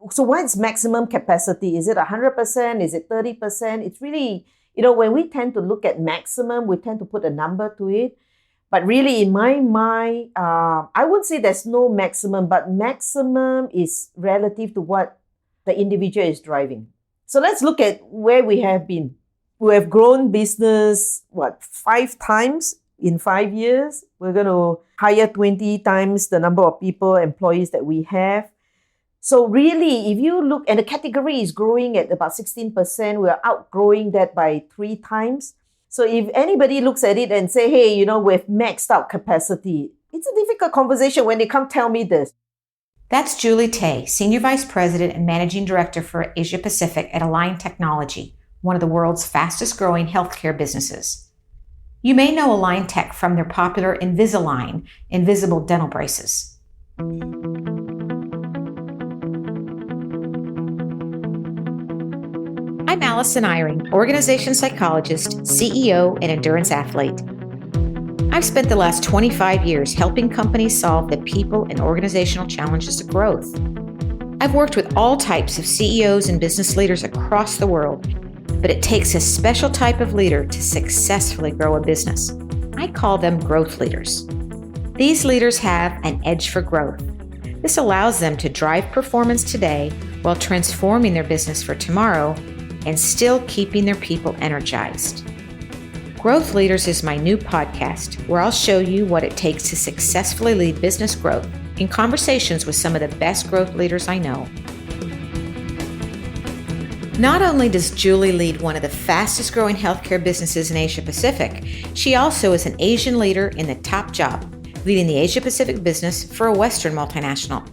So what's maximum capacity? Is it 100%? Is it 30%? It's really, when we tend to look at maximum, we tend to put a number to it. But really, in my mind, I would say there's no maximum, but maximum is relative to what the individual is driving. So let's look at where we have been. We have grown business, 5 times in 5 years? We're going to hire 20 times the number of people, employees that we have. So really, if you look, and the category is growing at about 16%, we're outgrowing that by 3 times. So if anybody looks at it and say, hey, we've maxed out capacity, it's a difficult conversation when they come tell me this. That's Julie Tay, Senior Vice President and Managing Director for Asia Pacific at Align Technology, one of the world's fastest growing healthcare businesses. You may know Align Tech from their popular Invisalign, invisible dental braces. I'm Alison Eyring, organization psychologist, CEO, and endurance athlete. I've spent the last 25 years helping companies solve the people and organizational challenges of growth. I've worked with all types of CEOs and business leaders across the world, but it takes a special type of leader to successfully grow a business. I call them growth leaders. These leaders have an edge for growth. This allows them to drive performance today while transforming their business for tomorrow and still keeping their people energized. Growth Leaders is my new podcast where I'll show you what it takes to successfully lead business growth in conversations with some of the best growth leaders I know. Not only does Julie lead one of the fastest growing healthcare businesses in Asia Pacific, she also is an Asian leader in the top job, leading the Asia Pacific business for a Western multinational.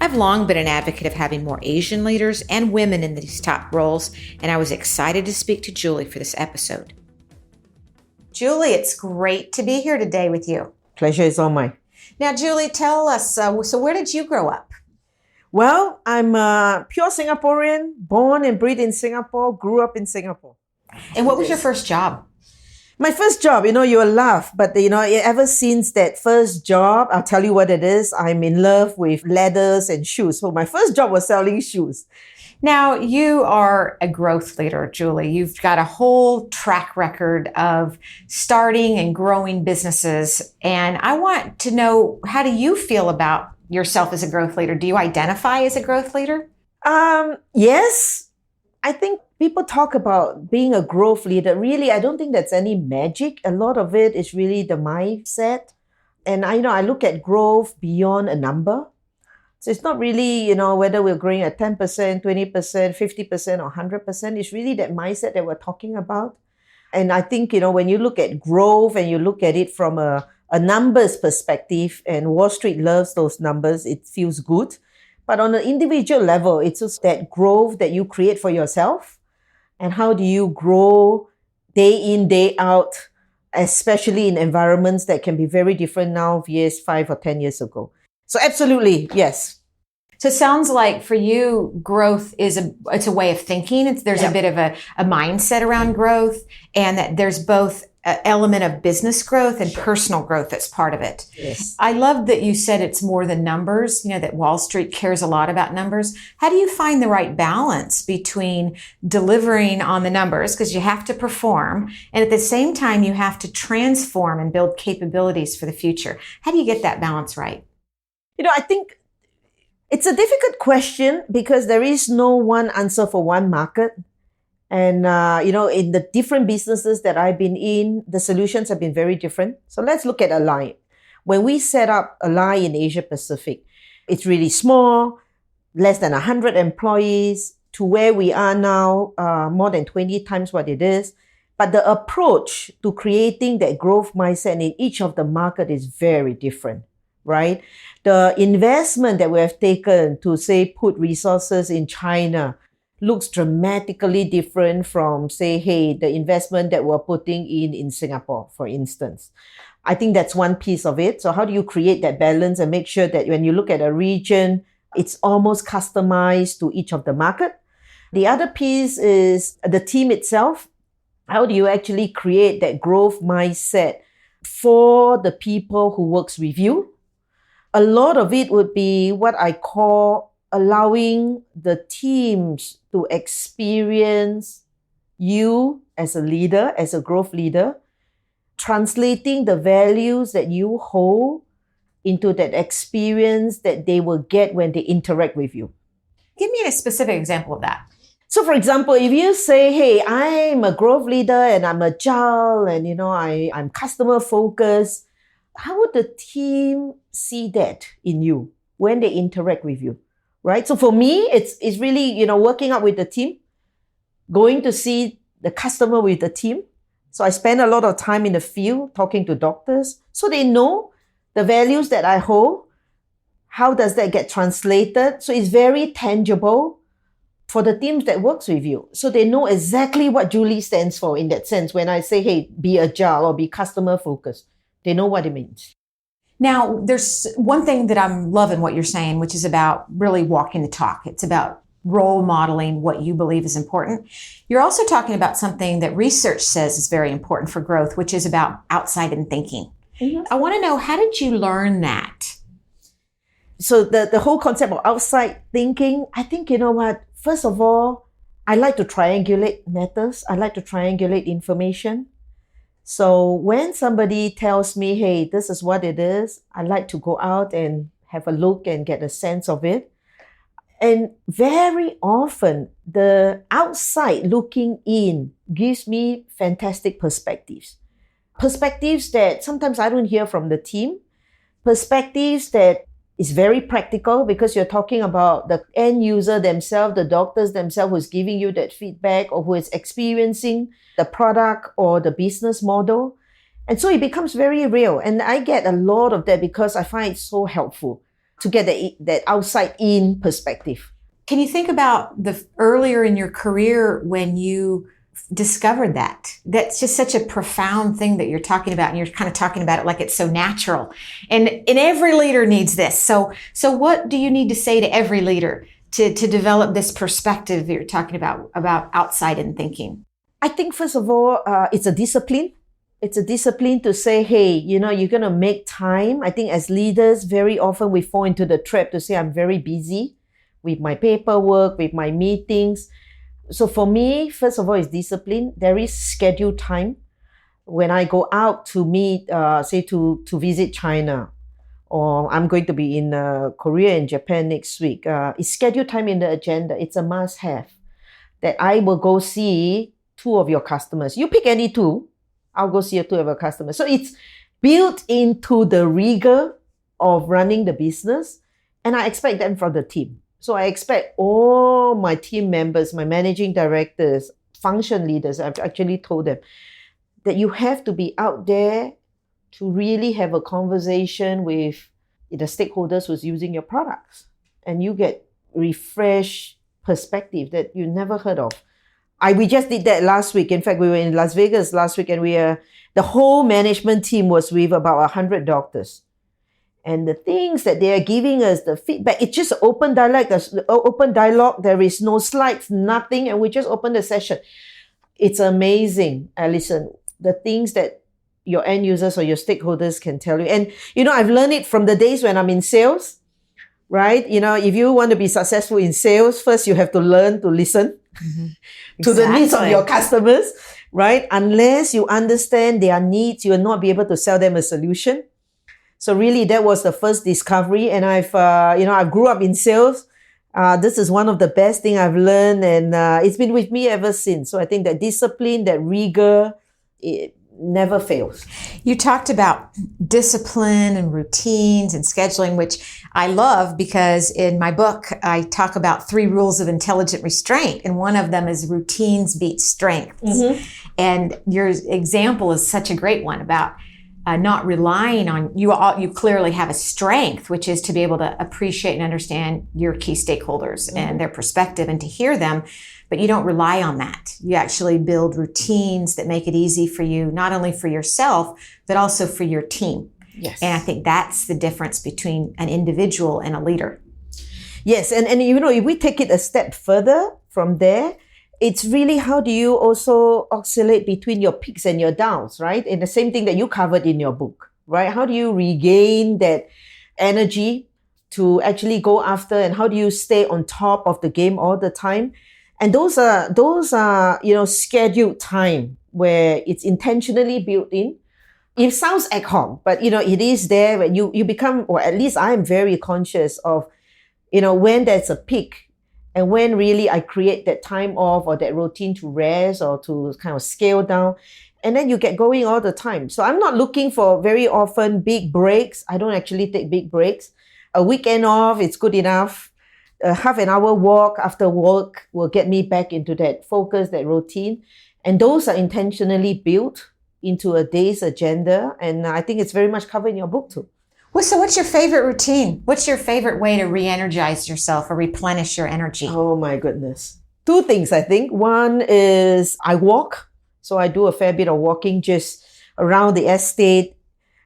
I've long been an advocate of having more Asian leaders and women in these top roles, and I was excited to speak to Julie for this episode. Julie, it's great to be here today with you. Pleasure is all mine. Now, Julie, tell us, so where did you grow up? Well, I'm a pure Singaporean, born and bred in Singapore, grew up in Singapore. And what was your first job? My first job, you will laugh, but ever since that first job, I'll tell you what it is. I'm in love with leathers and shoes. So my first job was selling shoes. Now, you are a growth leader, Julie. You've got a whole track record of starting and growing businesses. And I want to know, how do you feel about yourself as a growth leader? Do you identify as a growth leader? Yes. I think people talk about being a growth leader. Really, I don't think that's any magic. A lot of it is really the mindset. And I look at growth beyond a number. So it's not really, whether we're growing at 10%, 20%, 50% or 100%. It's really that mindset that we're talking about. And I think, when you look at growth and you look at it from a numbers perspective, and Wall Street loves those numbers, it feels good. But on an individual level, it's just that growth that you create for yourself. And how do you grow day in, day out, especially in environments that can be very different now versus 5 or 10 years ago. So absolutely, yes. So it sounds like for you, growth it's a way of thinking. There's a bit of a mindset around growth, and that there's both an element of business growth and personal growth that's part of it. Yes. I love that you said it's more than numbers, that Wall Street cares a lot about numbers. How do you find the right balance between delivering on the numbers, because you have to perform, and at the same time you have to transform and build capabilities for the future? How do you get that balance right? I think it's a difficult question because there is no one answer for one market. And, in the different businesses that I've been in, the solutions have been very different. So let's look at Align. When we set up Align in Asia Pacific, it's really small, less than 100 employees, to where we are now, more than 20 times what it is. But the approach to creating that growth mindset in each of the market is very different, right? The investment that we have taken to, say, put resources in China looks dramatically different from, say, the investment that we're putting in Singapore, for instance. I think that's one piece of it. So how do you create that balance and make sure that when you look at a region, it's almost customized to each of the market? The other piece is the team itself. How do you actually create that growth mindset for the people who works with you? A lot of it would be what I call allowing the teams to experience you as a leader, as a growth leader, translating the values that you hold into that experience that they will get when they interact with you. Give me a specific example of that. So for example, if you say, hey, I'm a growth leader and I'm agile and, I'm customer focused, how would the team see that in you when they interact with you, right? So for me, it's really, working out with the team, going to see the customer with the team. So I spend a lot of time in the field talking to doctors so they know the values that I hold. How does that get translated? So it's very tangible for the teams that works with you. So they know exactly what Julie stands for in that sense. When I say, hey, be agile or be customer focused, they know what it means. Now, there's one thing that I'm loving what you're saying, which is about really walking the talk. It's about role modeling what you believe is important. You're also talking about something that research says is very important for growth, which is about outside-in thinking. Mm-hmm. I want to know, how did you learn that? So the whole concept of outside thinking, I think, first of all, I like to triangulate matters. I like to triangulate information. So when somebody tells me, hey, this is what it is, I like to go out and have a look and get a sense of it. And very often, the outside looking in gives me fantastic perspectives. Perspectives that sometimes I don't hear from the team. Perspectives that is very practical because you're talking about the end user themselves, the doctors themselves who's giving you that feedback or who is experiencing the product or the business model. And so it becomes very real. And I get a lot of that because I find it so helpful to get that outside-in perspective. Can you think about the earlier in your career when you discovered that? That's just such a profound thing that you're talking about, and you're kind of talking about it like it's so natural. And every leader needs this. So what do you need to say to every leader to develop this perspective that you're talking about outside-in thinking? I think, first of all, it's a discipline. It's a discipline to say, hey, you're going to make time. I think as leaders, very often we fall into the trap to say, I'm very busy with my paperwork, with my meetings. So for me, first of all, it's discipline. There is scheduled time. When I go out to meet, say to visit China, or I'm going to be in Korea and Japan next week, it's scheduled time in the agenda. It's a must-have that I will go see 2 of your customers. You pick any 2, I'll go see 2 of your customers. So it's built into the rigor of running the business, and I expect them from the team. So I expect all my team members, my managing directors, function leaders, I've actually told them that you have to be out there to really have a conversation with the stakeholders who's using your products. And you get refreshed perspective that you never heard of. We just did that last week. In fact, we were in Las Vegas last week, and the whole management team was with about 100 doctors. And the things that they are giving us, the feedback, it's just open dialogue. There is no slides, nothing. And we just open the session. It's amazing, Alison, the things that your end users or your stakeholders can tell you. And, I've learned it from the days when I'm in sales, right? If you want to be successful in sales, first you have to learn to listen to the needs of your customers, right? Unless you understand their needs, you will not be able to sell them a solution. So really, that was the first discovery. And I grew up in sales. This is one of the best things I've learned, and it's been with me ever since. So I think that discipline, that rigor, it never fails. You talked about discipline and routines and scheduling, which I love because in my book, I talk about 3 rules of intelligent restraint. And one of them is routines beat strengths. Mm-hmm. And your example is such a great one about not relying on you. You clearly have a strength, which is to be able to appreciate and understand your key stakeholders mm-hmm. and their perspective and to hear them, but you don't rely on that. You actually build routines that make it easy for you, not only for yourself, but also for your team. Yes. And I think that's the difference between an individual and a leader. Yes. And if we take it a step further from there, it's really how do you also oscillate between your peaks and your downs, right? And the same thing that you covered in your book, right? How do you regain that energy to actually go after, and how do you stay on top of the game all the time? And those are scheduled time where it's intentionally built in. It sounds ad hoc, but it is there when you become, or at least I am very conscious of, when there's a peak and when really I create that time off or that routine to rest or to kind of scale down. And then you get going all the time. So I'm not looking for very often big breaks. I don't actually take big breaks. A weekend off, it's good enough. A half an hour walk after work will get me back into that focus, that routine. And those are intentionally built into a day's agenda. And I think it's very much covered in your book too. Well, so what's your favorite routine? What's your favorite way to re-energize yourself or replenish your energy? Oh my goodness. Two things, I think. One is I walk. So I do a fair bit of walking just around the estate.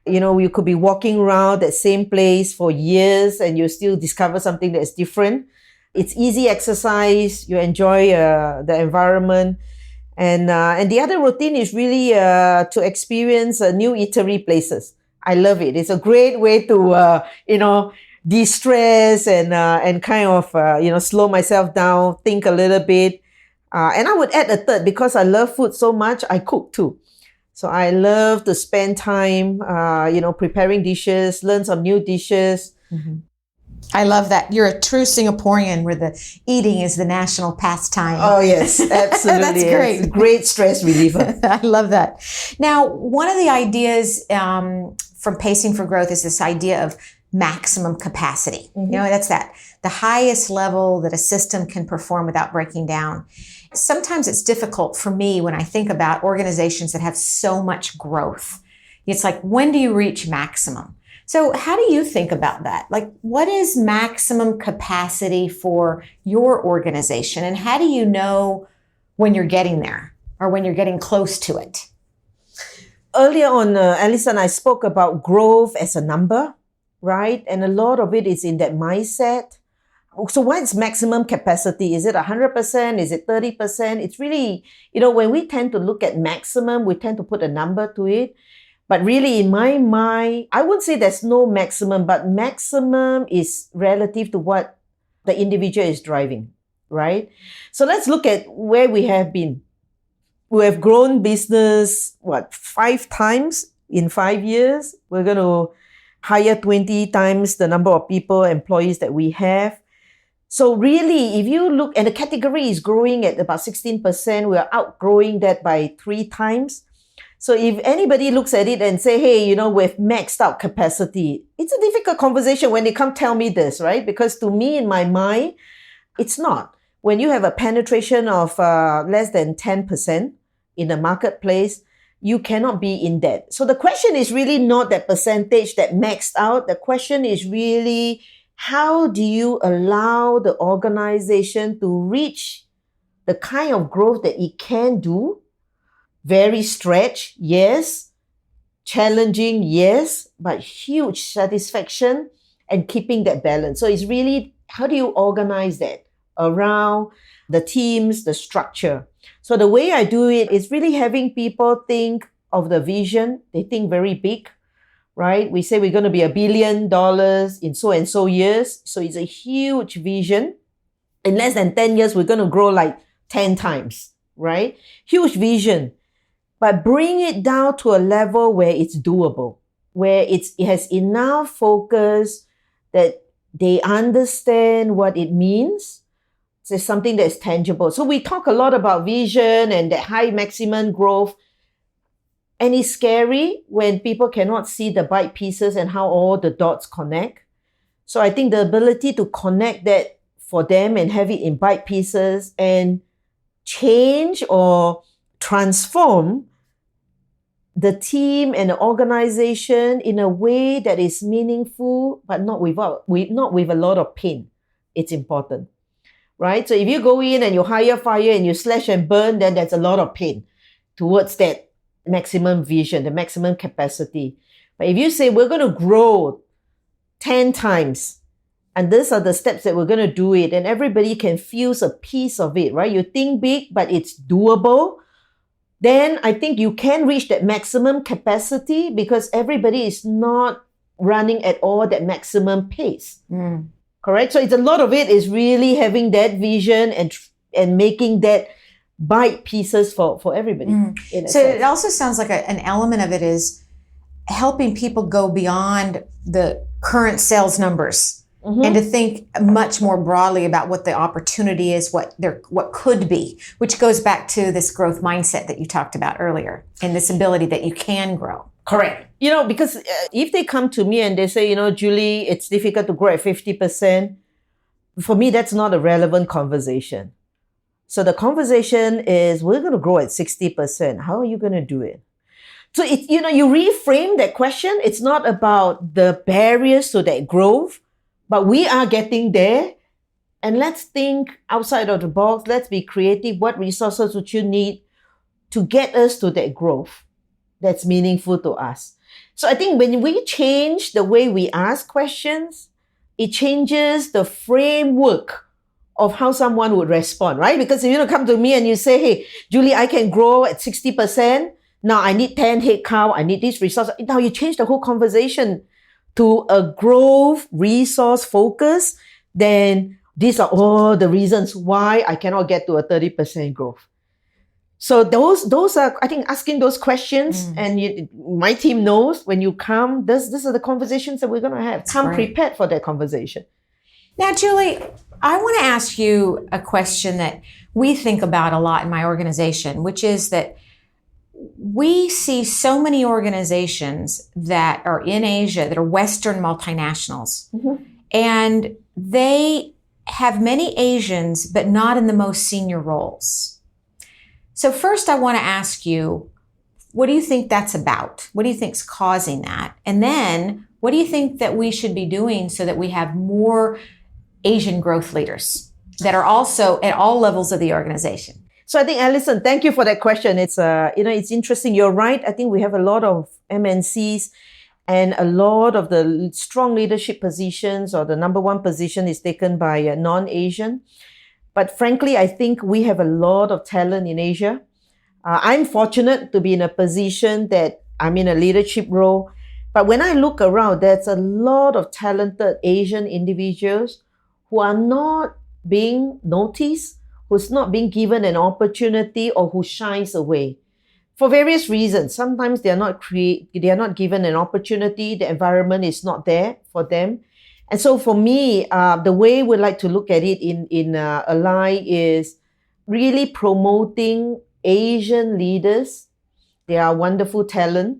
You could be walking around that same place for years and you still discover something that's different. It's easy exercise. You enjoy the environment. And the other routine is really to experience new eatery places. I love it. It's a great way to, de-stress and kind of, slow myself down, think a little bit. And I would add a third, because I love food so much, I cook too. So I love to spend time, preparing dishes, learn some new dishes. Mm-hmm. I love that. You're a true Singaporean where the eating is the national pastime. Oh, yes, absolutely. That's great. It's a great stress reliever. I love that. Now, one of the ideas from Pacing for Growth is this idea of maximum capacity. Mm-hmm. That's the highest level that a system can perform without breaking down. Sometimes it's difficult for me when I think about organizations that have so much growth. It's like, when do you reach maximum? So how do you think about that? Like, what is maximum capacity for your organization? And how do you know when you're getting there or when you're getting close to it? Earlier on, Alison, I spoke about growth as a number, right? And a lot of it is in that mindset. So what's maximum capacity? Is it 100%? Is it 30%? It's really, when we tend to look at maximum, we tend to put a number to it. But really, in my mind, I would say there's no maximum, but maximum is relative to what the individual is driving, right? So let's look at where we have been. We have grown business, 5 times in 5 years? We're going to hire 20 times the number of people, employees that we have. So really, if you look, and the category is growing at about 16%, we are outgrowing that by 3 times. So if anybody looks at it and say, hey, we've maxed out capacity, it's a difficult conversation when they come tell me this, right? Because to me, in my mind, it's not. When you have a penetration of less than 10% in the marketplace, you cannot be in that. So the question is really not that percentage that maxed out. The question is really, how do you allow the organization to reach the kind of growth that it can do? Very stretched, yes. Challenging, yes. But huge satisfaction and keeping that balance. So it's really, how do you organize that around the teams, the structure? So the way I do it is really having people think of the vision. They think very big, right? We say we're going to be $1 billion in so and so years. So it's a huge vision. In less than 10 years, we're going to grow like 10 times, right? Huge vision. But bring it down to a level where it's doable, where it has enough focus that they understand what it means. It's something that's tangible. So we talk a lot about vision and that high maximum growth. And it's scary when people cannot see the bite pieces and how all the dots connect. So I think the ability to connect that for them and have it in bite pieces and change or transform the team and the organization in a way that is meaningful, but not with a lot of pain. It's important, right? So if you go in and you hire fire and you slash and burn, then there's a lot of pain towards that maximum vision, the maximum capacity. But if you say we're going to grow 10 times, and these are the steps that we're going to do it, and everybody can feel a piece of it, right? You think big, but it's doable. Then I think you can reach that maximum capacity because everybody is not running at all that maximum pace. Correct? So it's a lot of it is really having that vision and making that bite pieces for everybody. So it also sounds like an element of it is helping people go beyond the current sales numbers and to think much more broadly about what the opportunity is, what could be, which goes back to this growth mindset that you talked about earlier and this ability that you can grow. Correct. Because if they come to me and they say, Julie, it's difficult to grow at 50%, for me, that's not a relevant conversation. So the conversation is, we're going to grow at 60%. How are you going to do it? So you reframe that question. It's not about the barriers to that growth, but we are getting there. And let's think outside of the box. Let's be creative. What resources would you need to get us to that growth that's meaningful to us? So I think when we change the way we ask questions, it changes the framework of how someone would respond, right? Because if you come to me and you say, hey, Julie, I can grow at 60%. Now I need 10 head count. I need this resource. Now you change the whole conversation to a growth resource focus. Then these are all the reasons why I cannot get to a 30% growth. So those are, I think, asking those questions, and my team knows when you come, these are the conversations that we're going to have. Come prepared for that conversation. Now, Julie, I want to ask you a question that we think about a lot in my organization, which is that we see so many organizations that are in Asia that are Western multinationals, and they have many Asians, but not in the most senior roles. So first, I want to ask you, what do you think that's about? What do you think's causing that? And then, what do you think that we should be doing so that we have more Asian growth leaders that are also at all levels of the organization? So I think, Alison, thank you for that question. It's it's interesting. You're right. I think we have a lot of MNCs, and a lot of the strong leadership positions, or the number one position, is taken by a non-Asian. But frankly, I think we have a lot of talent in Asia. I'm fortunate to be in a position that I'm in a leadership role. But when I look around, there's a lot of talented Asian individuals who are not being noticed, who's not being given an opportunity, or who shies away for various reasons. Sometimes they are not given an opportunity. The environment is not there for them. And so for me, the way we like to look at it in Ally is really promoting Asian leaders. They are wonderful talent,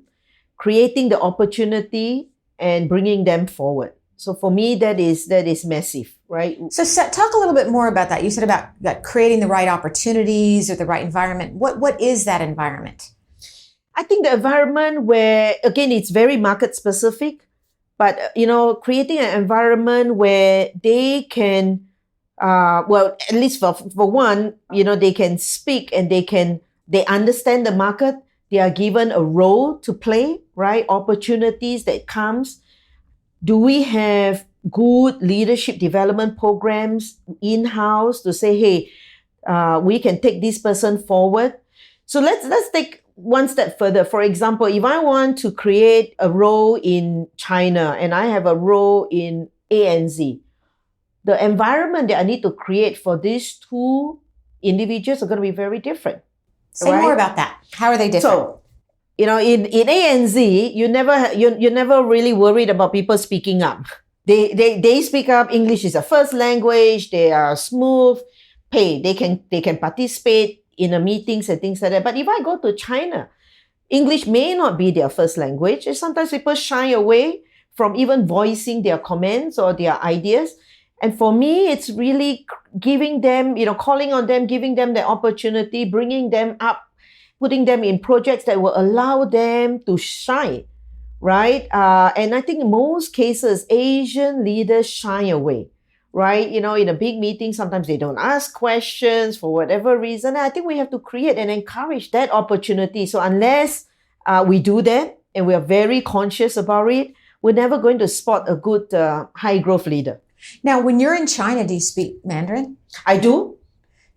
creating the opportunity and bringing them forward. So for me, that is massive, right? So talk a little bit more about that. You said about creating the right opportunities or the right environment. What is that environment? I think the environment where, again, it's very market specific, but, creating an environment where they can, at least for one, they can speak and they understand the market. They are given a role to play, right? Opportunities that comes. Do we have good leadership development programs in-house to say, hey, we can take this person forward? So let's take one step further. For example, if I want to create a role in China and I have a role in ANZ, the environment that I need to create for these two individuals are going to be very different. Say more about that. How are they different? So, in ANZ, you never really worried about people speaking up. They speak up. English is a first language. They are smooth. They can participate in the meetings and things like that. But if I go to China, English may not be their first language. And sometimes people shy away from even voicing their comments or their ideas. And for me, it's really giving them, calling on them, giving them the opportunity, bringing them up, putting them in projects that will allow them to shine, right? And I think in most cases, Asian leaders shy away, right? In a big meeting, sometimes they don't ask questions for whatever reason. And I think we have to create and encourage that opportunity. So unless we do that and we are very conscious about it, we're never going to spot a good high growth leader. Now, when you're in China, do you speak Mandarin? I do.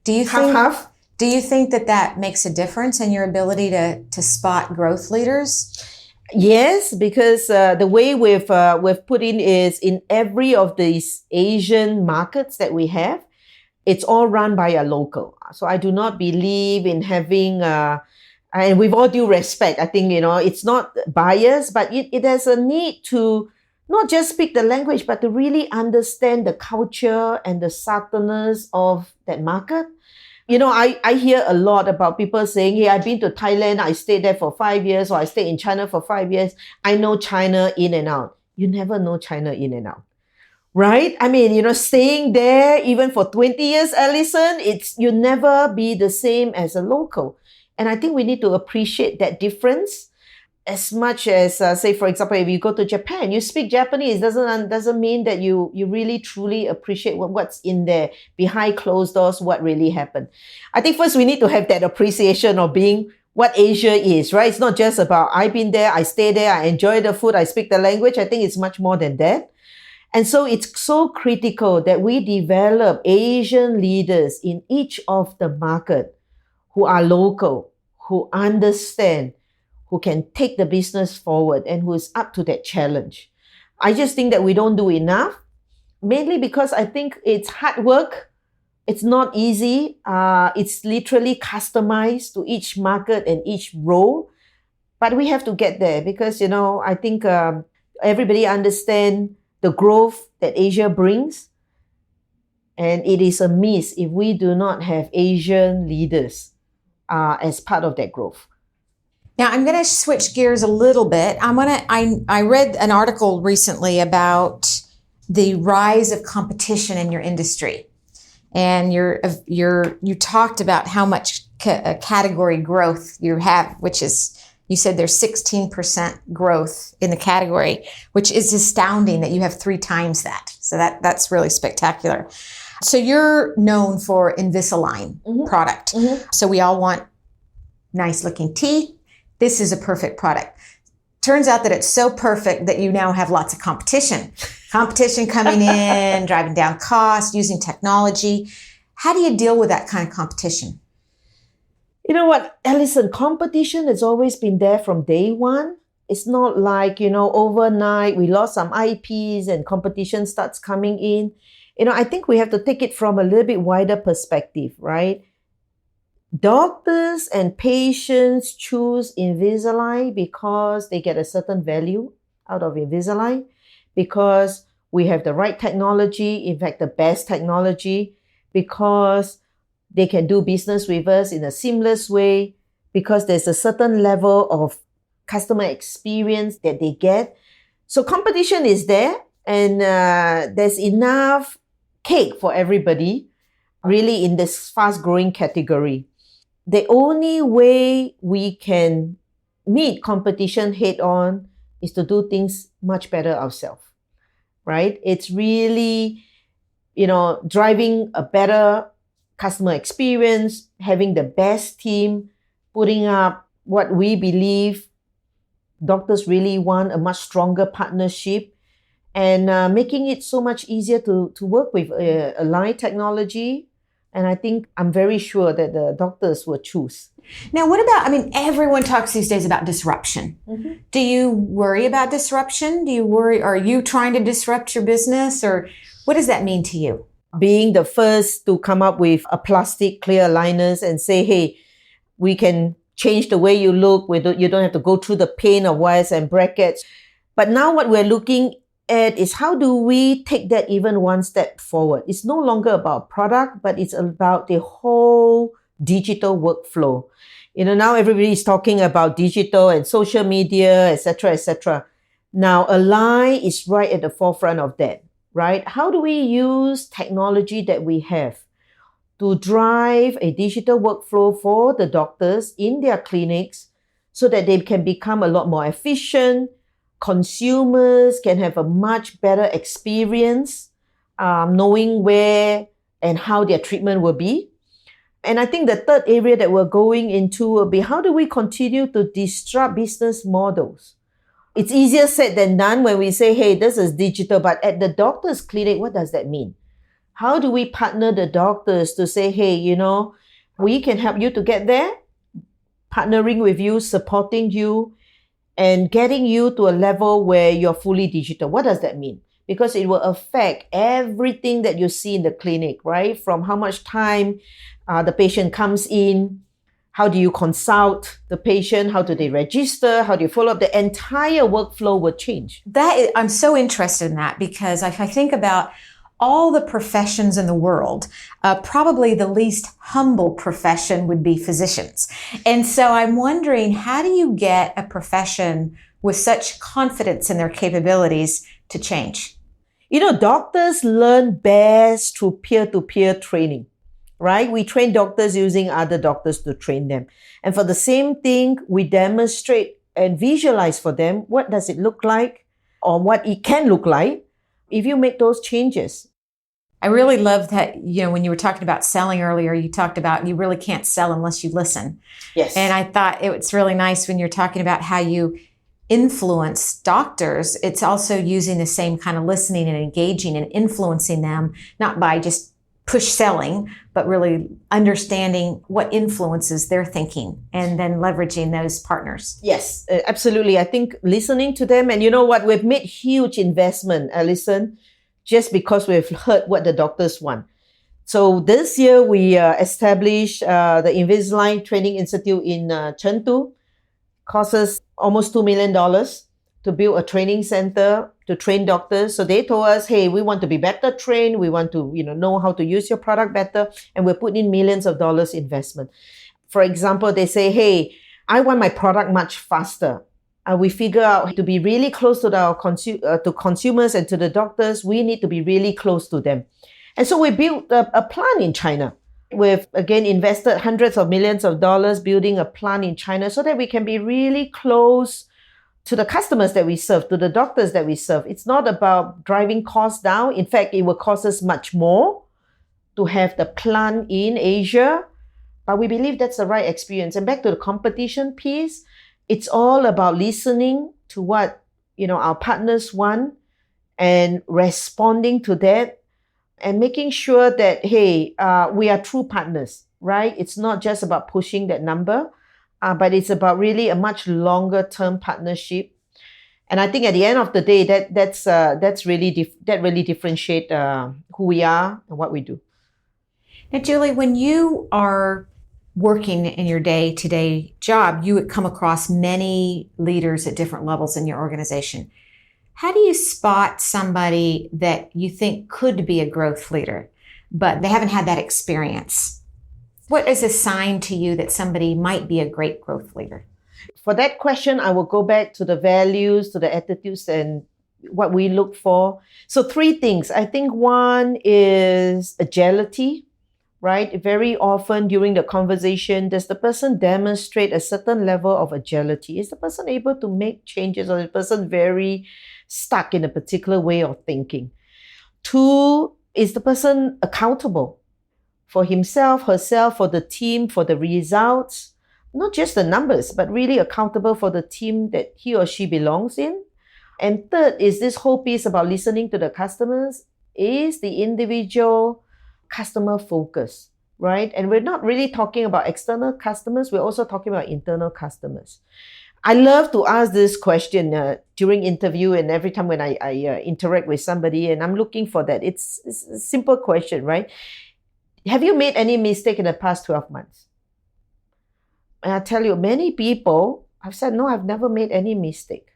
Do you think half? Do you think that makes a difference in your ability to spot growth leaders? Yes, because the way we've put in is in every of these Asian markets that we have, it's all run by a local. So I do not believe in having, and with all due respect, I think, it's not biased, but it has a need to not just speak the language, but to really understand the culture and the subtleness of that market. I hear a lot about people saying, hey, I've been to Thailand, I stayed there for 5 years, or I stayed in China for 5 years. I know China in and out. You never know China in and out. Right? I mean, staying there even for 20 years, Alison, you never be the same as a local. And I think we need to appreciate that difference as much as, say, for example, if you go to Japan, you speak Japanese, doesn't mean that you really truly appreciate what's in there behind closed doors, what really happened. I think first we need to have that appreciation of being what Asia is, right? It's not just about I've been there, I stay there, I enjoy the food, I speak the language. I think it's much more than that. And so it's so critical that we develop Asian leaders in each of the market who are local, who understand, who can take the business forward, and who is up to that challenge. I just think that we don't do enough, mainly because I think it's hard work. It's not easy. It's literally customized to each market and each role. But we have to get there because, I think everybody understands the growth that Asia brings. And it is a miss if we do not have Asian leaders as part of that growth. Now I'm going to switch gears a little bit. I read an article recently about the rise of competition in your industry, and you talked about how much category growth you have, which is, you said there's 16% growth in the category, which is astounding that you have 3 times that. So that's really spectacular. So you're known for Invisalign product. Mm-hmm. So we all want nice looking teeth. This is a perfect product. Turns out that it's so perfect that you now have lots of competition. Competition coming in, driving down costs, using technology. How do you deal with that kind of competition? You know what, Alison, competition has always been there from day one. It's not like, overnight we lost some IPs and competition starts coming in. I think we have to take it from a little bit wider perspective, right? Doctors and patients choose Invisalign because they get a certain value out of Invisalign, because we have the right technology, in fact, the best technology, because they can do business with us in a seamless way, because there's a certain level of customer experience that they get. So competition is there, and there's enough cake for everybody, really, in this fast-growing category. The only way we can meet competition head-on is to do things much better ourselves, right? It's really, driving a better customer experience, having the best team, putting up what we believe doctors really want, a much stronger partnership, and making it so much easier to work with Align technology. And I think I'm very sure that the doctors will choose. Now, what about, everyone talks these days about disruption. Mm-hmm. Do you worry about disruption? Are you trying to disrupt your business, or what does that mean to you? Being the first to come up with a plastic clear aligners and say, hey, we can change the way you look. You don't have to go through the pain of wires and brackets. But now what we're looking at is how do we take that even one step forward? It's no longer about product, but it's about the whole digital workflow. Now everybody is talking about digital and social media, etc., etc. Now Align is right at the forefront of that, right? How do we use technology that we have to drive a digital workflow for the doctors in their clinics so that they can become a lot more efficient? Consumers can have a much better experience, knowing where and how their treatment will be. And I think the third area that we're going into will be, how do we continue to disrupt business models? It's easier said than done when we say, hey, this is digital, but at the doctor's clinic, what does that mean? How do we partner the doctors to say, hey, we can help you to get there, partnering with you, supporting you, and getting you to a level where you're fully digital. What does that mean? Because it will affect everything that you see in the clinic, right? From how much time the patient comes in, how do you consult the patient, how do they register, how do you follow up, the entire workflow will change. I'm so interested in that, because if I think about all the professions in the world, probably the least humble profession would be physicians. And so I'm wondering, how do you get a profession with such confidence in their capabilities to change? Doctors learn best through peer-to-peer training, right? We train doctors using other doctors to train them. And for the same thing, we demonstrate and visualize for them what does it look like or what it can look like if you make those changes. I really love that, when you were talking about selling earlier, you talked about you really can't sell unless you listen. Yes. And I thought it was really nice when you're talking about how you influence doctors. It's also using the same kind of listening and engaging and influencing them, not by just push selling, but really understanding what influences their thinking and then leveraging those partners. Yes, absolutely. I think listening to them, and you know what, we've made huge investment, Alison, just because we've heard what the doctors want. So this year we established the Invisalign Training Institute in Chengdu. Cost us almost $2 million to build a training center to train doctors. So they told us, hey, we want to be better trained. We want to, know how to use your product better. And we're putting in millions of dollars investment. For example, they say, hey, I want my product much faster. We figure out to be really close to to consumers and to the doctors, we need to be really close to them. And so we built a plant in China. We've, again, invested hundreds of millions of dollars building a plant in China so that we can be really close to the customers that we serve, to the doctors that we serve. It's not about driving costs down. In fact, it will cost us much more to have the plant in Asia. But we believe that's the right experience. And back to the competition piece, it's all about listening to what, our partners want and responding to that. And making sure that, hey, we are true partners, right? It's not just about pushing that number, but it's about really a much longer term partnership. And I think at the end of the day, that really differentiate who we are and what we do. Now, Julie, when you are working in your day-to-day job, you would come across many leaders at different levels in your organization. How do you spot somebody that you think could be a growth leader, but they haven't had that experience? What is a sign to you that somebody might be a great growth leader? For that question, I will go back to the values, to the attitudes, and what we look for. So 3 things. I think one is agility, right? Very often during the conversation, does the person demonstrate a certain level of agility? Is the person able to make changes, or is the person very stuck in a particular way of thinking? 2, is the person accountable for himself, herself, for the team, for the results? Not just the numbers, but really accountable for the team that he or she belongs in. And 3rd is this whole piece about listening to the customers. Is the individual customer focused, right? And we're not really talking about external customers. We're also talking about internal customers. I love to ask this question during interview and every time when I interact with somebody, and I'm looking for that. It's a simple question, right? Have you made any mistake in the past 12 months? And I tell you, many people have said, no, I've never made any mistake.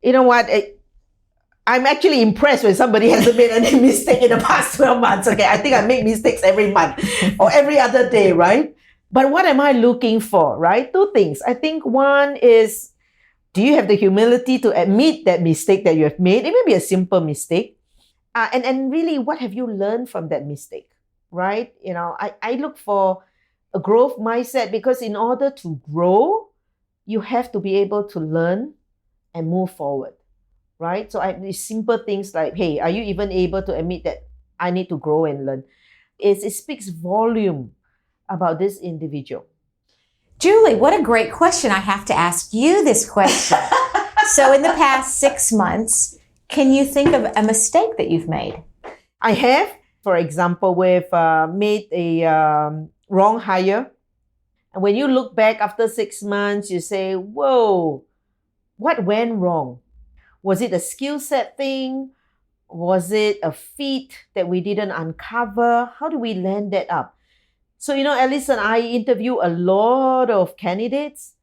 You know what? I'm actually impressed when somebody hasn't made any mistake in the past 12 months. Okay, I think I make mistakes every month or every other day, right? But what am I looking for, right? 2 things. I think one is, do you have the humility to admit that mistake that you have made? It may be a simple mistake. And really, what have you learned from that mistake, right? I look for a growth mindset, because in order to grow, you have to be able to learn and move forward, right? So these simple things like, hey, are you even able to admit that I need to grow and learn? It speaks volume about this individual. Julie, what a great question. I have to ask you this question. So in the past 6 months, can you think of a mistake that you've made? I have. For example, we've made a wrong hire. And when you look back after 6 months, you say, whoa, what went wrong? Was it a skill set thing? Was it a feat that we didn't uncover? How do we land that up? So, Alison, I interview a lot of candidates,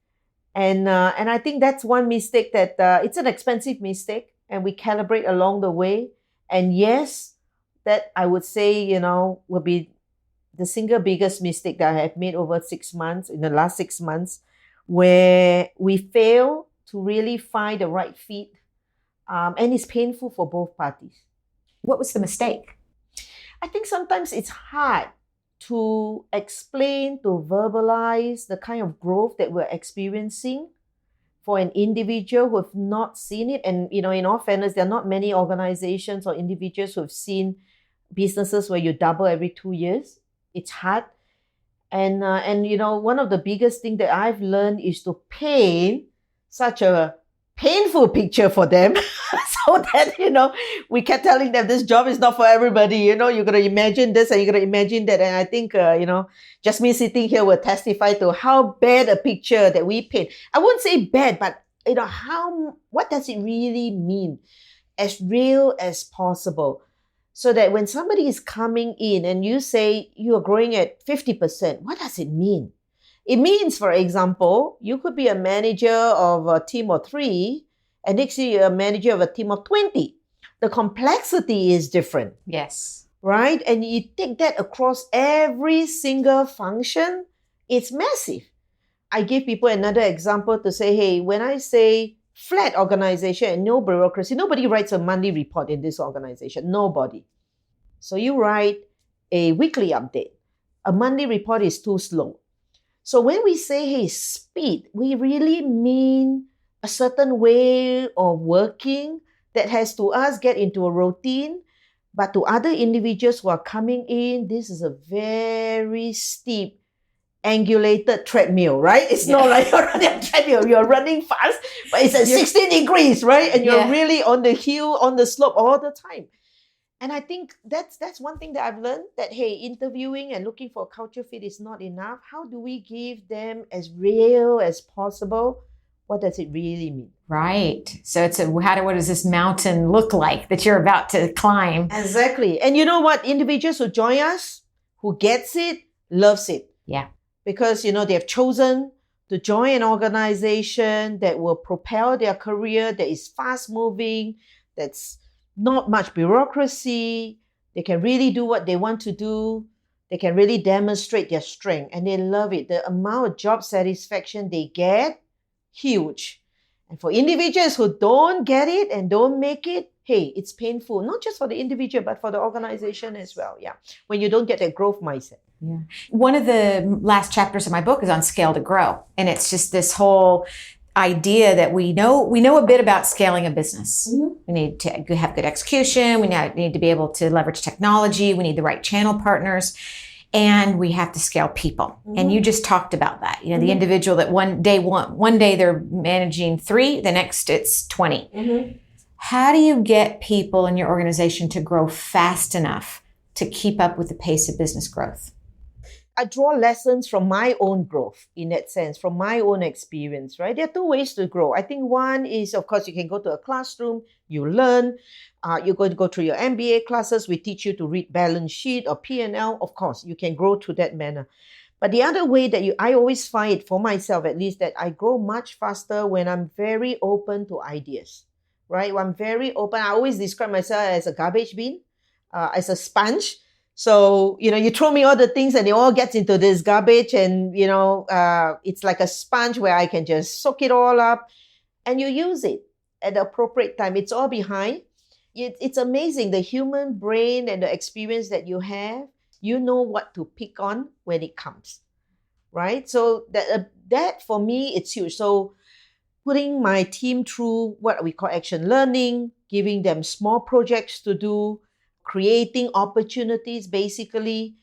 and I think that's one mistake that it's an expensive mistake, and we calibrate along the way. And yes, that I would say, will be the single biggest mistake that I have made over 6 months, in the last 6 months, where we fail to really find the right fit. And it's painful for both parties. What was the mistake? I think sometimes it's hard to explain, to verbalize the kind of growth that we're experiencing for an individual who have not seen it. And, in all fairness, there are not many organizations or individuals who have seen businesses where you double every 2 years. It's hard. And one of the biggest things that I've learned is to paint such a painful picture for them so that, we kept telling them this job is not for everybody. You're going to imagine this and you're going to imagine that. And I think, just me sitting here will testify to how bad a picture that we paint. I wouldn't say bad, but, what does it really mean? As real as possible. So that when somebody is coming in and you say you're growing at 50%, what does it mean? It means, for example, you could be a manager of a team of 3, and next year you're a manager of a team of 20. The complexity is different. Yes. Right? And you take that across every single function, it's massive. I give people another example to say, hey, when I say flat organization and no bureaucracy, nobody writes a monthly report in this organization. Nobody. So you write a weekly update. A monthly report is too slow. So when we say, hey, speed, we really mean a certain way of working that has to us get into a routine. But to other individuals who are coming in, this is a very steep, angulated treadmill, right? It's not like you're running a treadmill, you're running fast, but it's at 16 degrees, right? And you're really on the hill, on the slope all the time. And I think that's one thing that I've learned, that, hey, interviewing and looking for a culture fit is not enough. How do we give them as real as possible? What does it really mean? Right. So what does this mountain look like that you're about to climb? Exactly. And you know what? Individuals who join us, who gets it, loves it. Yeah. Because, they have chosen to join an organization that will propel their career, that is fast moving, that's not much bureaucracy. They can really do what they want to do. They can really demonstrate their strength, and they love it. The amount of job satisfaction they get, huge. And for individuals who don't get it and don't make it, hey, it's painful, not just for the individual, but for the organization as well. Yeah. When you don't get that growth mindset. Yeah. One of the last chapters of my book is on scale to grow. And it's just this whole idea that we know a bit about scaling a business. Mm-hmm. We need to have good execution. We need to be able to leverage technology. We need the right channel partners, and we have to scale people. Mm-hmm. And you just talked about that. Mm-hmm. The individual that one day they're managing 3, the next it's 20. Mm-hmm. How do you get people in your organization to grow fast enough to keep up with the pace of business growth? I draw lessons from my own growth, in that sense, from my own experience, right? There are 2 ways to grow. I think one is, of course, you can go to a classroom, you learn, you're going to go through your MBA classes, we teach you to read balance sheet or P&L. Of course, you can grow through that manner. But the other way that I always find, for myself at least, that I grow much faster when I'm very open to ideas, right? When I'm very open. I always describe myself as a garbage bin, as a sponge. So, you throw me all the things and it all gets into this garbage, and, it's like a sponge where I can just soak it all up, and you use it at the appropriate time. It's all behind. It's amazing, the human brain and the experience that you have, you know what to pick on when it comes, right? So that for me, it's huge. So putting my team through what we call action learning, giving them small projects to do, creating opportunities, basically,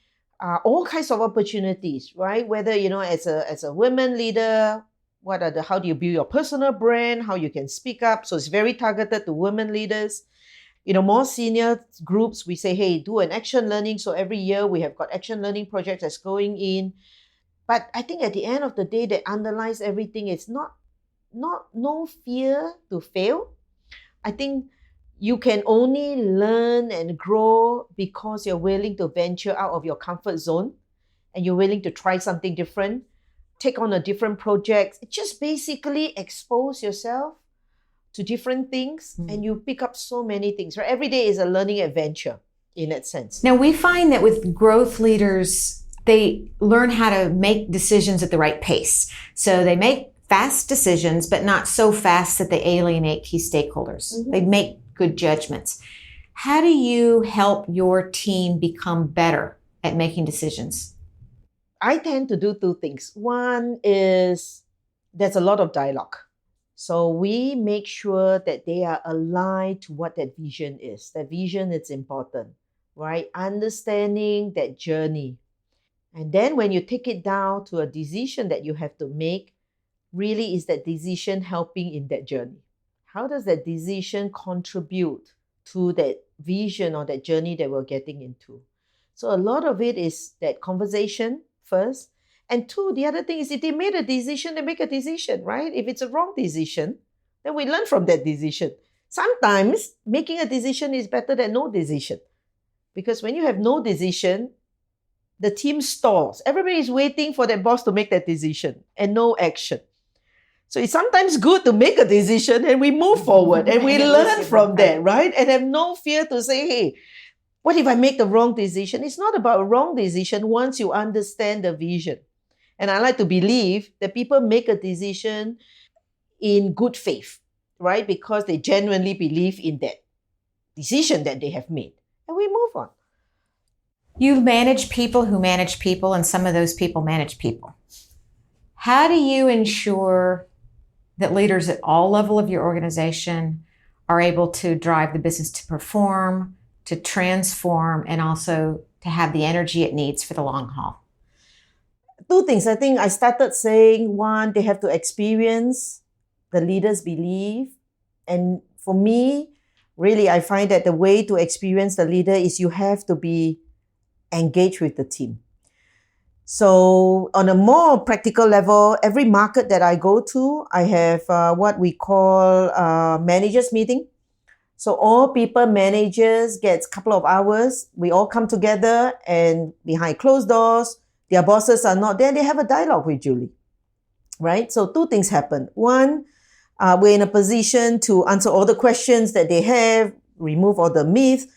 all kinds of opportunities, right? Whether, as a women leader, how do you build your personal brand, how you can speak up. So it's very targeted to women leaders. More senior groups, we say, hey, do an action learning. So every year we have got action learning projects that's going in. But I think at the end of the day, that underlies everything. It's not no fear to fail. I think you can only learn and grow because you're willing to venture out of your comfort zone and you're willing to try something different, take on a different project. Just basically expose yourself to different things and you pick up so many things, right? Every day is a learning adventure in that sense. Now, we find that with growth leaders, they learn how to make decisions at the right pace. So they make fast decisions, but not so fast that they alienate key stakeholders. They make good judgments. How do you help your team become better at making decisions? I tend to do two things. One is there's a lot of dialogue. So we make sure that they are aligned to what that vision is. That vision is important, right? Understanding that journey. And then when you take it down to a decision that you have to make, really is that decision helping in that journey? How does that decision contribute to that vision or that journey that we're getting into? So a lot of it is that conversation first. And two, the other thing is if they made a decision, they make a decision, right? If it's a wrong decision, then we learn from that decision. Sometimes making a decision is better than no decision. Because when you have no decision, the team stalls. Everybody is waiting for their boss to make that decision and no action. So it's sometimes good to make a decision and we move forward and we learn from that, right? And have no fear to say, hey, what if I make the wrong decision? It's not about a wrong decision once you understand the vision. And I like to believe that people make a decision in good faith, right? Because they genuinely believe in that decision that they have made. And we move on. You manage people who manage people, and some of those people manage people. How do you ensure that leaders at all levels of your organization are able to drive the business to perform, to transform, and also to have the energy it needs for the long haul? Two things. I think I started saying, one, they have to experience the leaders' belief. And for me, really, I find that the way to experience the leader is you have to be engaged with the team. So on a more practical level, every market that I go to, I have what we call managers meeting. So all people managers gets a couple of hours. We all come together and behind closed doors, their bosses are not there. They have a dialogue with Julie, right? So two things happen. One, we're in a position to answer all the questions that they have, remove all the myths.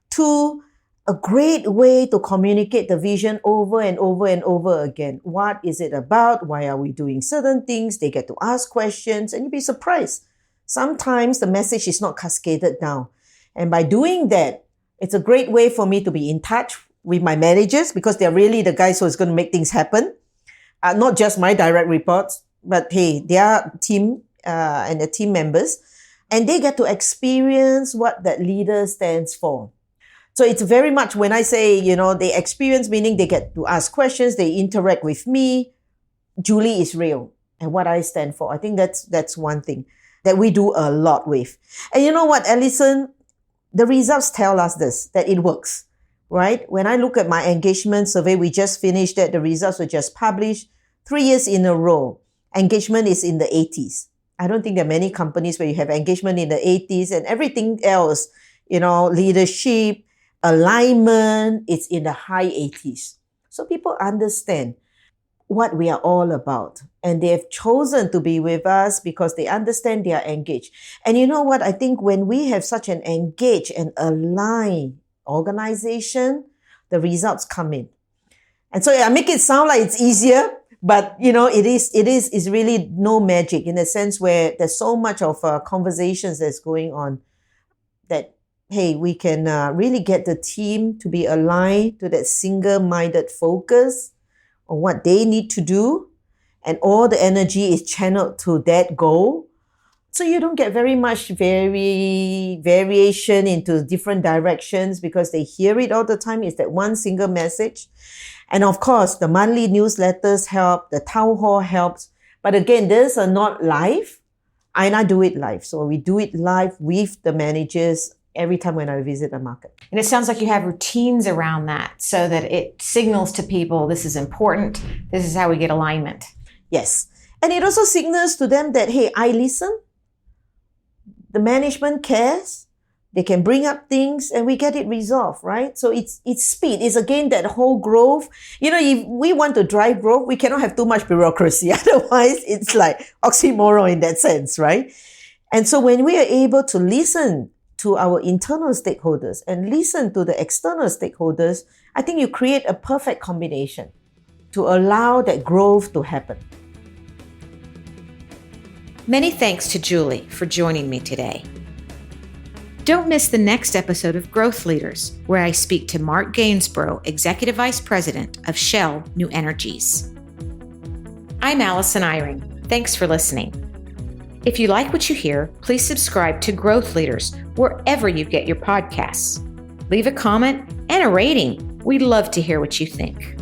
Two, a great way to communicate the vision over and over and over again. What is it about? Why are we doing certain things? They get to ask questions and you'll be surprised. Sometimes the message is not cascaded down. And by doing that, it's a great way for me to be in touch with my managers because they're really the guys who is going to make things happen. Not just my direct reports, but hey, their team and the team members. And they get to experience what that leader stands for. So it's very much when I say, they experience, meaning they get to ask questions, they interact with me. Julie is real and what I stand for. I think that's one thing that we do a lot with. And you know what, Alison? The results tell us this, that it works, right? When I look at my engagement survey, we just finished that. The results were just published 3 years in a row. Engagement is in the 80s. I don't think there are many companies where you have engagement in the 80s and everything else, leadership, alignment, it's in the high 80s. So people understand what we are all about. And they have chosen to be with us because they understand they are engaged. And you know what? I think when we have such an engaged and aligned organization, the results come in. And so I make it sound like it's easier, but it's really no magic in the sense where there's so much of conversations that's going on that hey, we can really get the team to be aligned to that single-minded focus on what they need to do. And all the energy is channeled to that goal. So you don't get very much variation into different directions because they hear it all the time. It's that one single message. And of course, the monthly newsletters help. The town hall helps. But again, these are not live. I do it live. So we do it live with the managers every time when I visit a market. And it sounds like you have routines around that so that it signals to people this is important. This is how we get alignment. Yes. And it also signals to them that, hey, I listen. The management cares. They can bring up things and we get it resolved, right? So it's speed. It's again that whole growth. If we want to drive growth, we cannot have too much bureaucracy. Otherwise, it's like oxymoron in that sense, right? And so when we are able to listen to our internal stakeholders and listen to the external stakeholders, I think you create a perfect combination to allow that growth to happen. Many thanks to Julie for joining me today. Don't miss the next episode of Growth Leaders, where I speak to Mark Gainsborough, Executive Vice President of Shell New Energies. I'm Alison Eyring. Thanks for listening. If you like what you hear, please subscribe to Growth Leaders wherever you get your podcasts. Leave a comment and a rating. We'd love to hear what you think.